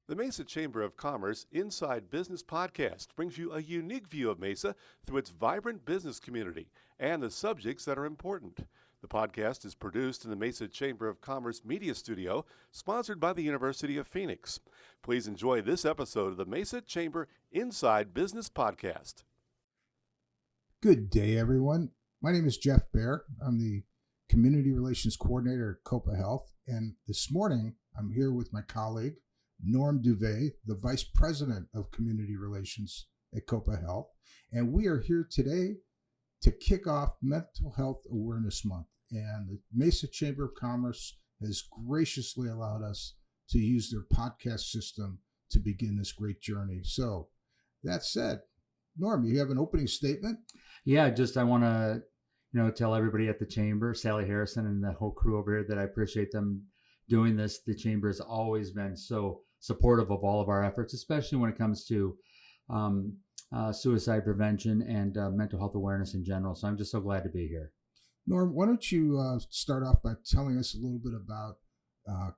The Mesa Chamber of Commerce Inside Business podcast brings you a unique view of Mesa through its vibrant business community and the subjects that are important. The podcast is produced in the Mesa Chamber of Commerce Media Studio, sponsored by the University of Phoenix. Please enjoy this episode of the Mesa Chamber Inside Business podcast. Good day, everyone. My name is Jeff Baer. I'm the Community Relations Coordinator at Copa Health, and this morning I'm here with my colleague, Norm Duvé, the Vice President of Community Relations at Copa Health, and we are here today to kick off Mental Health Awareness Month. And the Mesa Chamber of Commerce has graciously allowed us to use their podcast system to begin this great journey. So, that said, Norm, you have an opening statement? Yeah, I want to, tell everybody at the Chamber, Sally Harrison and the whole crew over here, that I appreciate them doing this. The Chamber has always been so supportive of all of our efforts, especially when it comes to suicide prevention and mental health awareness in general. So I'm just so glad to be here. Norm, why don't you start off by telling us a little bit about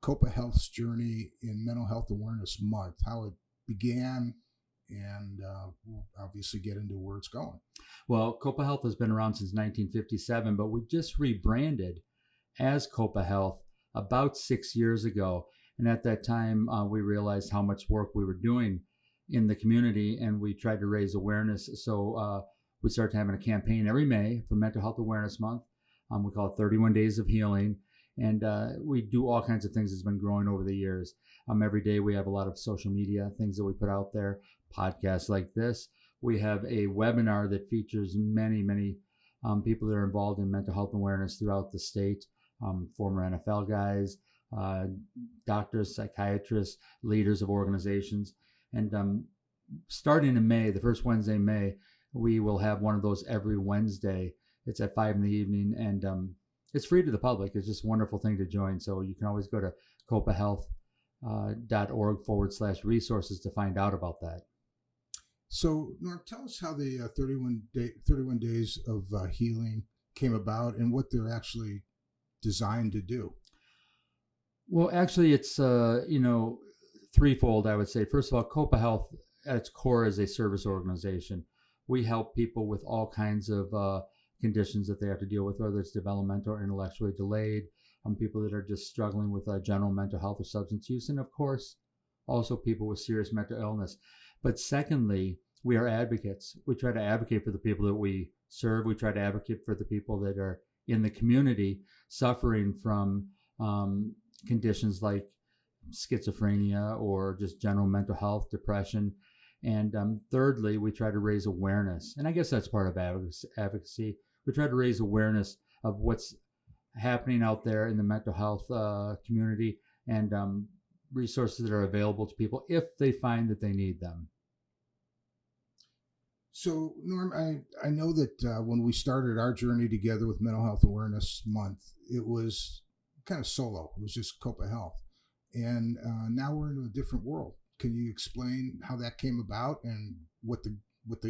Copa Health's journey in Mental Health Awareness Month, how it began, and we'll obviously get into where it's going. Well, Copa Health has been around since 1957, but we just rebranded as Copa Health about 6 years ago. And at that time, we realized how much work we were doing in the community, and we tried to raise awareness. So we started having a campaign every May for Mental Health Awareness Month. We call it 31 Days of Healing. And we do all kinds of things that's been growing over the years. Every day we have a lot of social media things that we put out there, podcasts like this. We have a webinar that features many people that are involved in mental health awareness throughout the state, former NFL guys, doctors, psychiatrists, leaders of organizations. And starting in May, the first Wednesday in May, we will have one of those every Wednesday. It's at 5 p.m, and it's free to the public. It's just a wonderful thing to join. So you can always go to copahealth.org/resources to find out about that. So, Norm, tell us how the 31 Days of Healing came about and what they're actually designed to do. Well, actually, it's, threefold, I would say. First of all, Copa Health at its core is a service organization. We help people with all kinds of conditions that they have to deal with, whether it's developmental or intellectually delayed, people that are just struggling with general mental health or substance use, and of course, also people with serious mental illness. But secondly, we are advocates. We try to advocate for the people that we serve. We try to advocate for the people that are in the community suffering from conditions like schizophrenia or just general mental health, depression. And thirdly, we try to raise awareness. And I guess that's part of advocacy. We try to raise awareness of what's happening out there in the mental health community and resources that are available to people if they find that they need them. So, Norm, I know that when we started our journey together with Mental Health Awareness Month, it was kind of solo. It was just Copa Health. And now we're in a different world. Can you explain how that came about and what the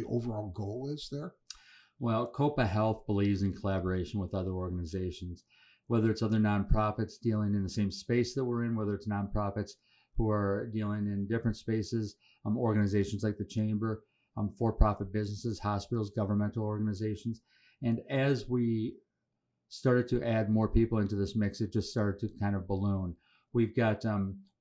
overall goal is there? Well, Copa Health believes in collaboration with other organizations, whether it's other nonprofits dealing in the same space that we're in, whether it's nonprofits who are dealing in different spaces, organizations like the Chamber, for-profit businesses, hospitals, governmental organizations. And as we started to add more people into this mix, it just started to kind of balloon. We've got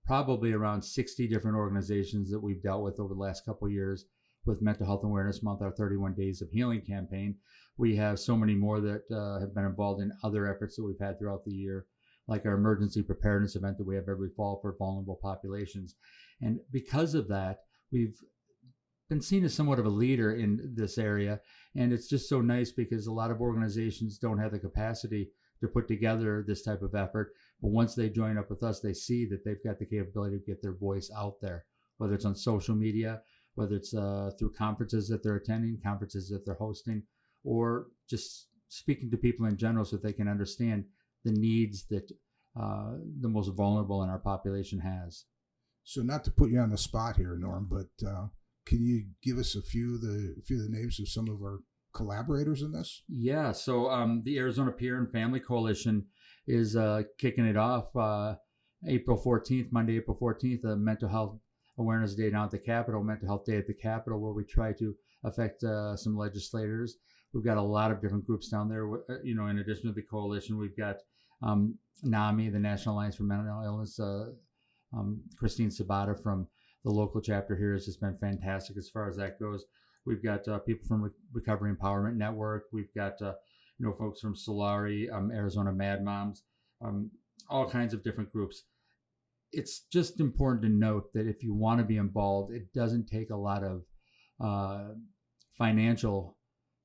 probably around 60 different organizations that we've dealt with over the last couple of years with Mental Health Awareness Month, our 31 Days of Healing campaign. We have so many more that have been involved in other efforts that we've had throughout the year, like our emergency preparedness event that we have every fall for vulnerable populations. And because of that, we've been seen as somewhat of a leader in this area. And it's just so nice because a lot of organizations don't have the capacity to put together this type of effort. But once they join up with us, they see that they've got the capability to get their voice out there, whether it's on social media, whether it's through conferences that they're attending, conferences that they're hosting, or just speaking to people in general so they can understand the needs that the most vulnerable in our population has. So not to put you on the spot here, Norm, but can you give us a few of the names of some of our collaborators in this? Yeah, so the Arizona Peer and Family Coalition is kicking it off April 14th, Monday, April 14th, a mental health Awareness Day down at the Capitol, Mental Health Day at the Capitol, where we try to affect some legislators. We've got a lot of different groups down there. In addition to the coalition, we've got NAMI, the National Alliance for Mental Illness. Christine Sabata from the local chapter here has just been fantastic as far as that goes. We've got people from Recovery Empowerment Network. We've got folks from Solari, Arizona Mad Moms, all kinds of different groups. It's just important to note that if you want to be involved, it doesn't take a lot of financial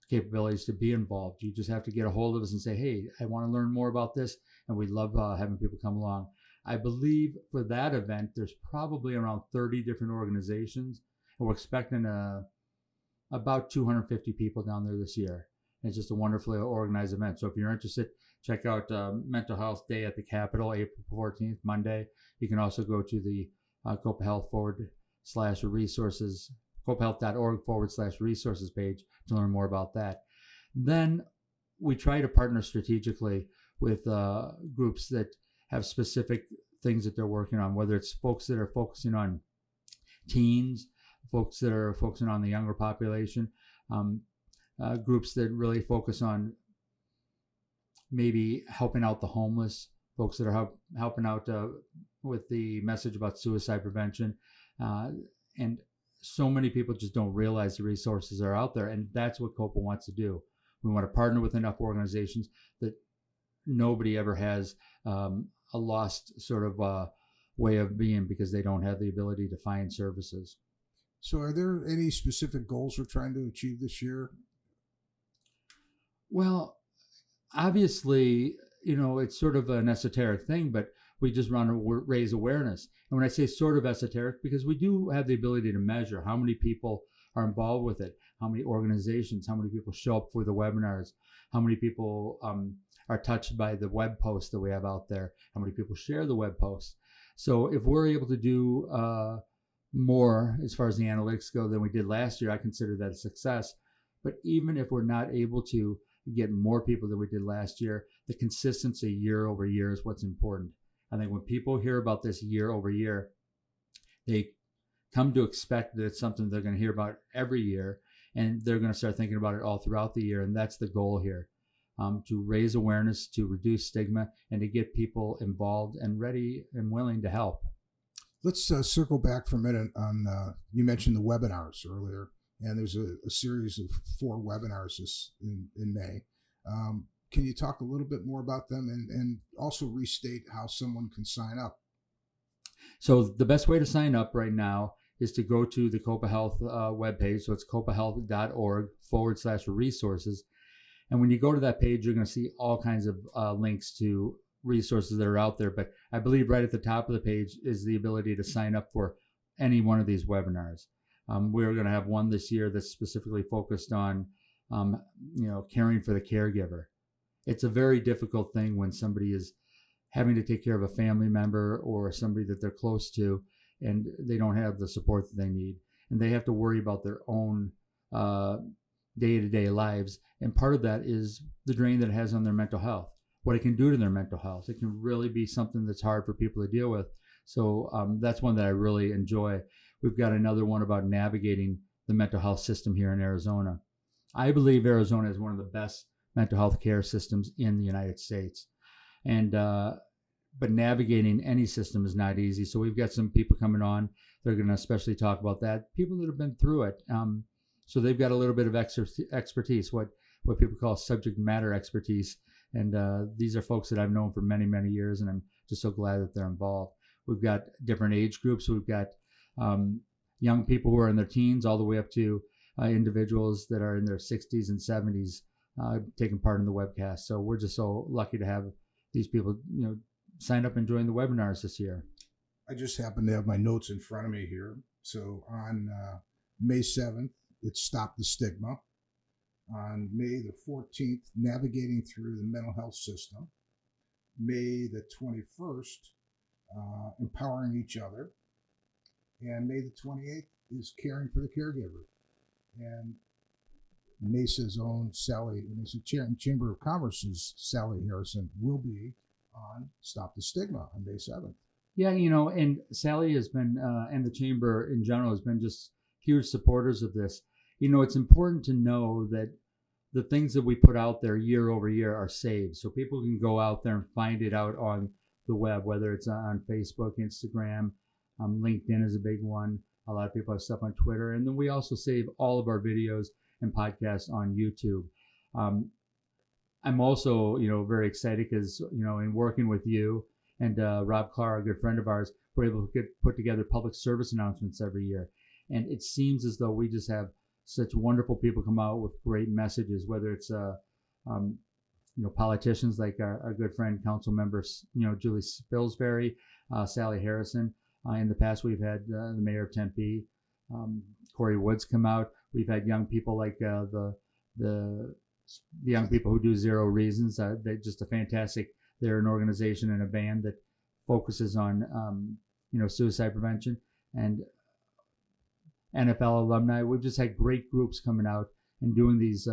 capabilities to be involved. You just have to get a hold of us and say, hey, I want to learn more about this, and we love having people come along. I believe for that event, there's probably around 30 different organizations, and we're expecting about 250 people down there this year. It's just a wonderfully organized event. So if you're interested, check out Mental Health Day at the Capitol, April 14th, Monday. You can also go to the Copa Health /resources, copahealth.org/resources page to learn more about that. Then we try to partner strategically with groups that have specific things that they're working on, whether it's folks that are focusing on teens, folks that are focusing on the younger population, groups that really focus on maybe helping out the homeless, folks that are helping out with the message about suicide prevention. And so many people just don't realize the resources are out there, and that's what COPA wants to do. We want to partner with enough organizations that nobody ever has a lost sort of way of being because they don't have the ability to find services. So are there any specific goals we're trying to achieve this year? Well, obviously, it's sort of an esoteric thing, but we just want to raise awareness. And when I say sort of esoteric, because we do have the ability to measure how many people are involved with it, how many organizations, how many people show up for the webinars, how many people are touched by the web posts that we have out there, how many people share the web posts. So if we're able to do more as far as the analytics go than we did last year, I consider that a success. But even if we're not able to get more people than we did last year, the consistency year over year is what's important. I think when people hear about this year over year, they come to expect that it's something they're going to hear about every year, and they're going to start thinking about it all throughout the year. And that's the goal here, to raise awareness, to reduce stigma, and to get people involved and ready and willing to help. Let's circle back for a minute on, you mentioned the webinars earlier, and there's a series of 4 webinars in May. Can you talk a little bit more about them and also restate how someone can sign up? So the best way to sign up right now is to go to the Copa Health webpage. So it's copahealth.org/resources. And when you go to that page, you're going to see all kinds of links to resources that are out there. But I believe right at the top of the page is the ability to sign up for any one of these webinars. We're going to have one this year that's specifically focused on, caring for the caregiver. It's a very difficult thing when somebody is having to take care of a family member or somebody that they're close to, and they don't have the support that they need. And they have to worry about their own day-to-day lives. And part of that is the drain that it has on their mental health, what it can do to their mental health. It can really be something that's hard for people to deal with. So that's one that I really enjoy. We've got another one about navigating the mental health system here in Arizona. I believe Arizona is one of the best mental health care systems in the United States. And but navigating any system is not easy. So we've got some people coming on. They're going to especially talk about that. People that have been through it. So they've got a little bit of expertise, what people call subject matter expertise. And these are folks that I've known for many, many years, and I'm just so glad that they're involved. We've got different age groups. We've got young people who are in their teens all the way up to individuals that are in their 60s and 70s taking part in the webcast. So we're just so lucky to have these people, sign up and join the webinars this year. I just happen to have my notes in front of me here. So on May 7th, it's Stop the Stigma. On May the 14th, Navigating Through the Mental Health System. May the 21st, Empowering Each Other. And May the 28th is Caring for the Caregiver. And Mesa's own Mesa Chamber of Commerce's Sally Harrison will be on Stop the Stigma on May 7th. Yeah, and Sally has been, and the chamber in general has been just huge supporters of this. It's important to know that the things that we put out there year over year are saved. So people can go out there and find it out on the web, whether it's on Facebook, Instagram, LinkedIn is a big one. A lot of people have stuff on Twitter. And then we also save all of our videos and podcasts on YouTube. I'm also, very excited because, in working with you and Rob Clark, a good friend of ours, we're able to put together public service announcements every year. And it seems as though we just have such wonderful people come out with great messages, whether it's, politicians like our good friend, council members, Julie Spilsbury, Sally Harrison. In the past, we've had the mayor of Tempe, Corey Woods come out. We've had young people like the young people who do Zero Reasons. They're just a fantastic. They're an organization and a band that focuses on suicide prevention, and NFL alumni. We've just had great groups coming out and doing these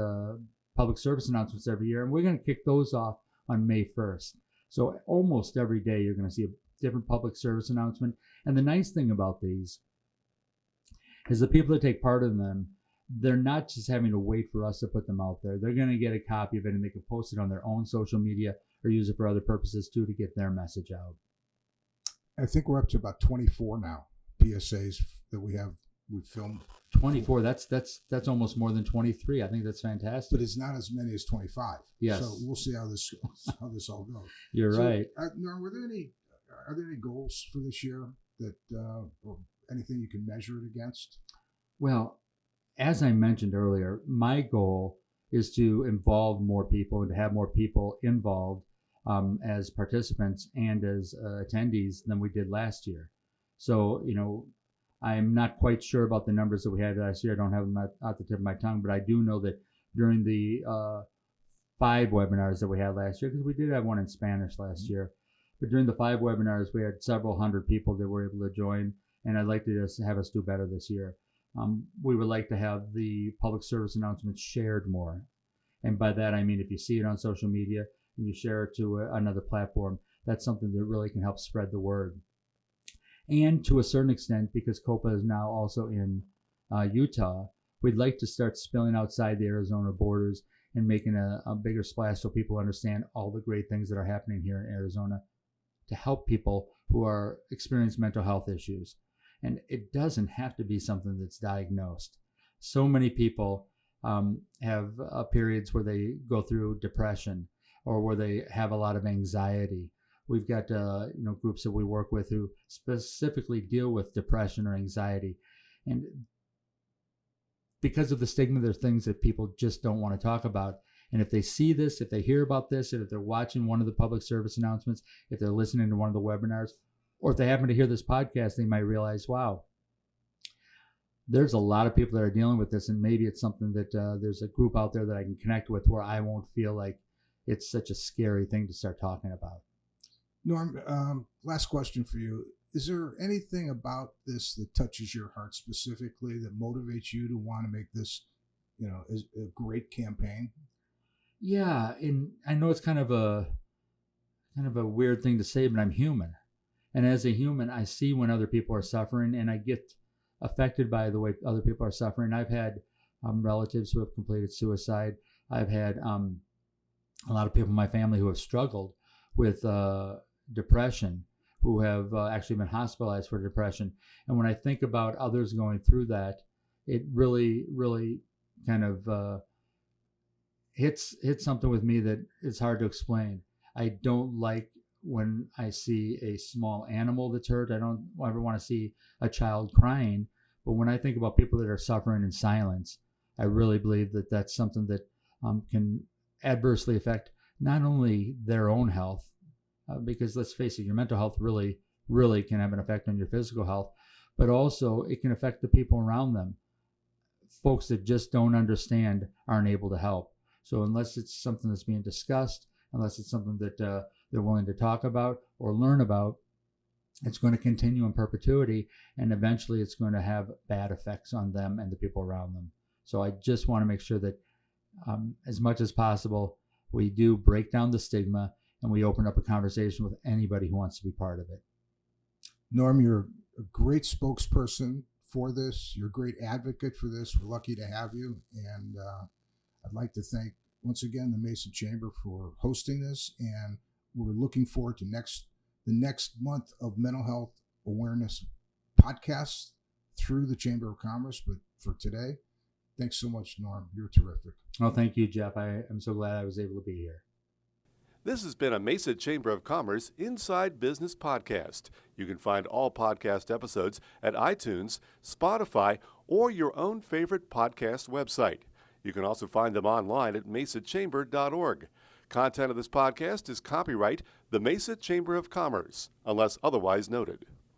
public service announcements every year, and we're going to kick those off on May 1st. So almost every day you're going to see a different public service announcement. And the nice thing about these is the people that take part in them, they're not just having to wait for us to put them out there. They're going to get a copy of it and they can post it on their own social media or use it for other purposes too to get their message out. I think we're up to about 24 now PSAs that we filmed. 24. That's almost more than 23. I think that's fantastic. But it's not as many as 25. Yes. So we'll see how this all goes. You're right. Norm, are there any goals for this year that or anything you can measure it against? Well, as I mentioned earlier, my goal is to involve more people and to have more people involved as participants and as attendees than we did last year. So, I'm not quite sure about the numbers that we had last year. I don't have them at the tip of my tongue, but I do know that during the 5 webinars that we had last year, because we did have one in Spanish last year, but during the 5 webinars, we had several hundred people that were able to join, and I'd like to just have us do better this year. We would like to have the public service announcements shared more. And by that, I mean, if you see it on social media and you share it to another platform, that's something that really can help spread the word. And to a certain extent, because COPA is now also in Utah, we'd like to start spilling outside the Arizona borders and making a bigger splash so people understand all the great things that are happening here in Arizona to help people who are experiencing mental health issues. And it doesn't have to be something that's diagnosed. So many people have periods where they go through depression or where they have a lot of anxiety. We've got groups that we work with who specifically deal with depression or anxiety. And because of the stigma, there's things that people just don't want to talk about. And if they see this, if they hear about this, and if they're watching one of the public service announcements, if they're listening to one of the webinars, or if they happen to hear this podcast, they might realize, wow, there's a lot of people that are dealing with this. And maybe it's something that there's a group out there that I can connect with where I won't feel like it's such a scary thing to start talking about. Norm, last question for you. Is there anything about this that touches your heart specifically that motivates you to want to make this, a great campaign? Yeah, and I know it's kind of a weird thing to say, but I'm human. And as a human, I see when other people are suffering and I get affected by the way other people are suffering. I've had relatives who have completed suicide. I've had a lot of people in my family who have struggled with depression, who have actually been hospitalized for depression. And when I think about others going through that, it really, really kind of hits something with me that is hard to explain. I don't like when I see a small animal that's hurt. I don't ever want to see a child crying. But when I think about people that are suffering in silence, I really believe that that's something that can adversely affect not only their own health, because let's face it, your mental health really, really can have an effect on your physical health, but also it can affect the people around them. Folks that just don't understand aren't able to help. So unless it's something that's being discussed, unless it's something that they're willing to talk about or learn about, it's going to continue in perpetuity, and eventually it's going to have bad effects on them and the people around them. So I just want to make sure that as much as possible, we do break down the stigma and we open up a conversation with anybody who wants to be part of it. Norm, you're a great spokesperson for this. You're a great advocate for this. We're lucky to have you. And I'd like to thank, once again, the Mesa Chamber for hosting this. And we're looking forward to the next month of mental health awareness podcasts through the Chamber of Commerce. But for today, thanks so much, Norm. You're terrific. Oh, thank you, Jeff. I'm so glad I was able to be here. This has been a Mesa Chamber of Commerce Inside Business podcast. You can find all podcast episodes at iTunes, Spotify, or your own favorite podcast website. You can also find them online at mesachamber.org. Content of this podcast is copyright the Mesa Chamber of Commerce, unless otherwise noted.